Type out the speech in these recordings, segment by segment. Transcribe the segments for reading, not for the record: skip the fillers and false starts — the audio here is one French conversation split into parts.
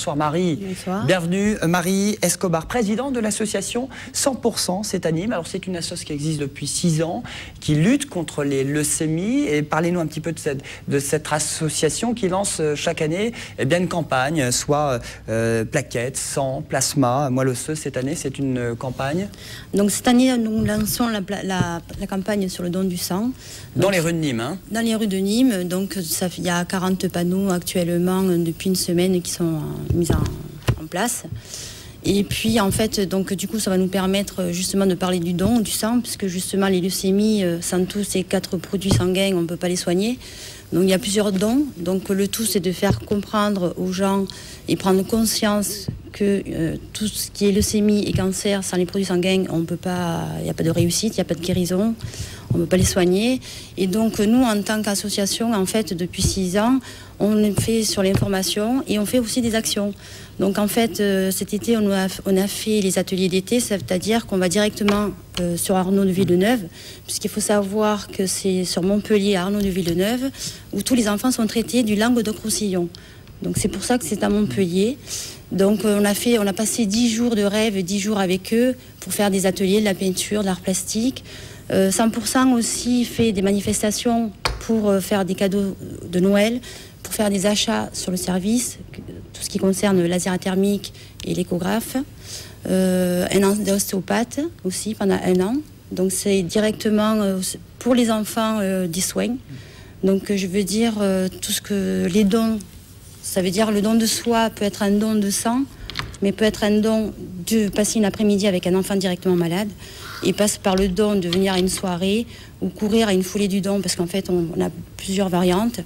Bonsoir Marie. Bonsoir. Bienvenue Marie Escobar, présidente de l'association 100% C'est Anime. Alors c'est une association qui existe depuis 6 ans, qui lutte contre les leucémies. Et parlez-nous un petit peu de cette association qui lance chaque année une campagne, soit plaquettes, sang, plasma, moelle osseuse. Cette année c'est une campagne. Donc cette année nous lançons la campagne sur le don du sang. Dans les rues de Nîmes, hein. Dans les rues de Nîmes. Donc il y a 40 panneaux actuellement depuis une semaine qui sont mise en place. Et puis en fait, donc du coup ça va nous permettre justement de parler du don du sang, puisque justement les leucémies, sans tous ces 4 produits sanguins, on ne peut pas les soigner. Donc il y a plusieurs dons. Donc le tout c'est de faire comprendre aux gens et prendre conscience que tout ce qui est leucémie et cancer, sans les produits sanguins, on peut pas, il n'y a pas de réussite, il n'y a pas de guérison, on ne peut pas les soigner. Et donc nous, en tant qu'association, en fait, depuis 6 ans, on fait sur l'information et on fait aussi des actions. Donc en fait, cet été, on a fait les ateliers d'été, c'est-à-dire qu'on va directement sur Arnaud de Villeneuve, puisqu'il faut savoir que c'est sur Montpellier, Arnaud de Villeneuve, où tous les enfants sont traités du Languedoc-Roussillon. Donc c'est pour ça que c'est à Montpellier. Donc on a passé 10 jours de rêve, 10 jours avec eux pour faire des ateliers, de la peinture, de l'art plastique. 100% aussi fait des manifestations pour faire des cadeaux de Noël, pour faire des achats sur le service, tout ce qui concerne le laser thermique et l'échographe. Un an d'ostéopathe aussi pendant 1 an. Donc c'est directement pour les enfants des soins. Donc je veux dire tout ce que les dons, ça veut dire le don de soi peut être un don de sang, mais peut être un don de passer une après-midi avec un enfant directement malade, et passe par le don de venir à une soirée ou courir à une foulée du don, parce qu'en fait on a plusieurs variantes.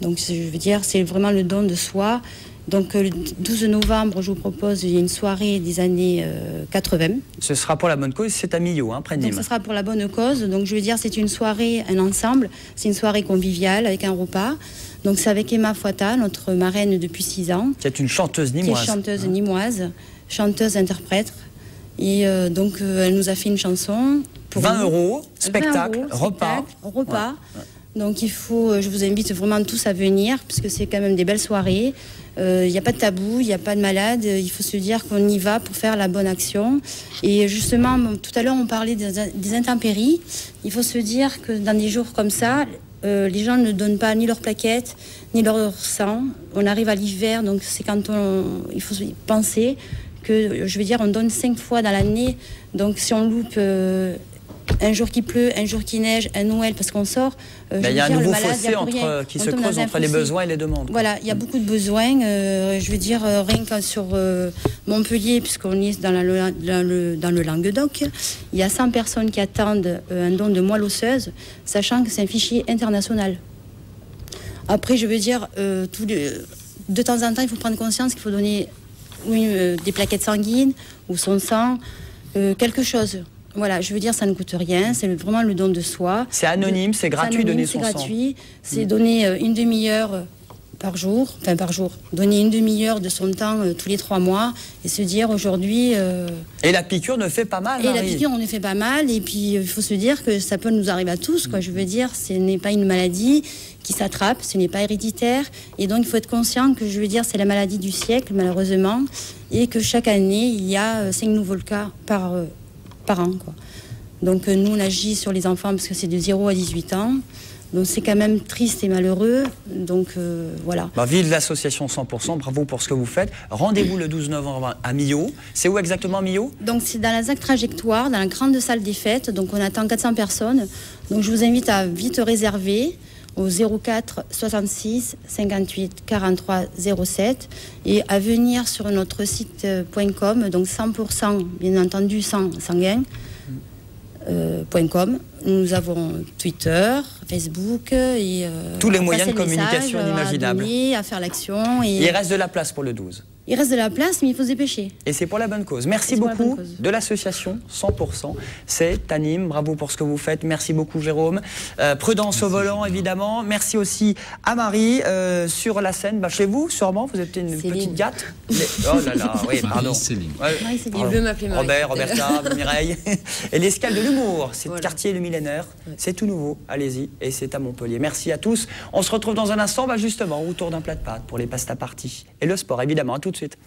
Donc je veux dire c'est vraiment le don de soi. Donc le 12 novembre, je vous propose, il y a une soirée des années 80. Ce sera pour la bonne cause, c'est à Millau, hein, près de Nîmes. Donc ce sera pour la bonne cause. Donc je veux dire c'est une soirée, un ensemble, c'est une soirée conviviale avec un repas. Donc c'est avec Emma Fouata, notre marraine depuis 6 ans. C'est une chanteuse nîmoise. Qui est chanteuse nimoise, chanteuse-interprète. Et donc elle nous a fait une chanson. Pour 20 €, spectacle, 20 €, repas. Repas. Ouais. Donc il faut, je vous invite vraiment tous à venir, puisque c'est quand même des belles soirées. Il n'y a pas de tabou, il n'y a pas de malade. Il faut se dire qu'on y va pour faire la bonne action. Et justement, tout à l'heure on parlait des intempéries. Il faut se dire que dans des jours comme ça, les gens ne donnent pas ni leurs plaquettes, ni leur sang. On arrive à l'hiver, donc c'est quand il faut penser que, je veux dire, on donne 5 fois dans l'année. Donc si on loupe un jour qui pleut, un jour qui neige, un Noël parce qu'on sort, il y a un nouveau fossé qui se creuse entre les besoins et les demandes. Voilà, il y a beaucoup de besoins. Je veux dire, rien que sur Montpellier, puisqu'on est dans le Languedoc, il y a 100 personnes qui attendent un don de moelle osseuse, sachant que c'est un fichier international. Après, je veux dire, de temps en temps, il faut prendre conscience qu'il faut donner des plaquettes sanguines ou son sang, quelque chose. Voilà, je veux dire, ça ne coûte rien, c'est vraiment le don de soi. C'est anonyme, c'est gratuit, donner son sang. C'est gratuit, c'est donner une demi-heure par jour, donner une demi-heure de son temps tous les 3 mois et se dire aujourd'hui... Et la piqûre ne fait pas mal, Marie. Et la piqûre, on ne fait pas mal, et puis il faut se dire que ça peut nous arriver à tous, quoi. Je veux dire, ce n'est pas une maladie qui s'attrape, ce n'est pas héréditaire, et donc il faut être conscient que, je veux dire, c'est la maladie du siècle, malheureusement, et que chaque année, il y a 5 nouveaux cas par an, quoi. Donc nous on agit sur les enfants parce que c'est de 0 à 18 ans, donc c'est quand même triste et malheureux. Donc voilà. Vive l'association 100%, bravo pour ce que vous faites. Rendez-vous le 12 novembre à Millau. C'est où exactement Millau? Donc c'est dans la ZAC Trajectoire, dans la grande salle des fêtes. Donc on attend 400 personnes. Donc je vous invite à vite réserver au 04 66 58 43 07 et à venir sur notre site.com, donc 100% bien entendu sanguin. .com. Nous avons Twitter, Facebook et tous les moyens de communication inimaginables. À faire l'action. Et il reste de la place pour le 12. Il reste de la place, mais il faut se dépêcher. Et c'est pour la bonne cause. Merci beaucoup de l'association 100%. C'est Anime. Bravo pour ce que vous faites. Merci beaucoup, Jérôme. Prudence au volant, évidemment. Merci aussi à Marie. Sur la scène, chez vous, sûrement, vous êtes une petite gâte. Oh là là, oui, pardon. Céline. Il veut m'appeler Marie. Roberta, Mireille. Et l'escale de l'humour. C'est le quartier de Millet. millénaire, c'est tout nouveau, allez-y, et c'est à Montpellier. Merci à tous. On se retrouve dans un instant, justement, autour d'un plat de pâtes pour les pasta parties. Et le sport, évidemment, à tout de suite.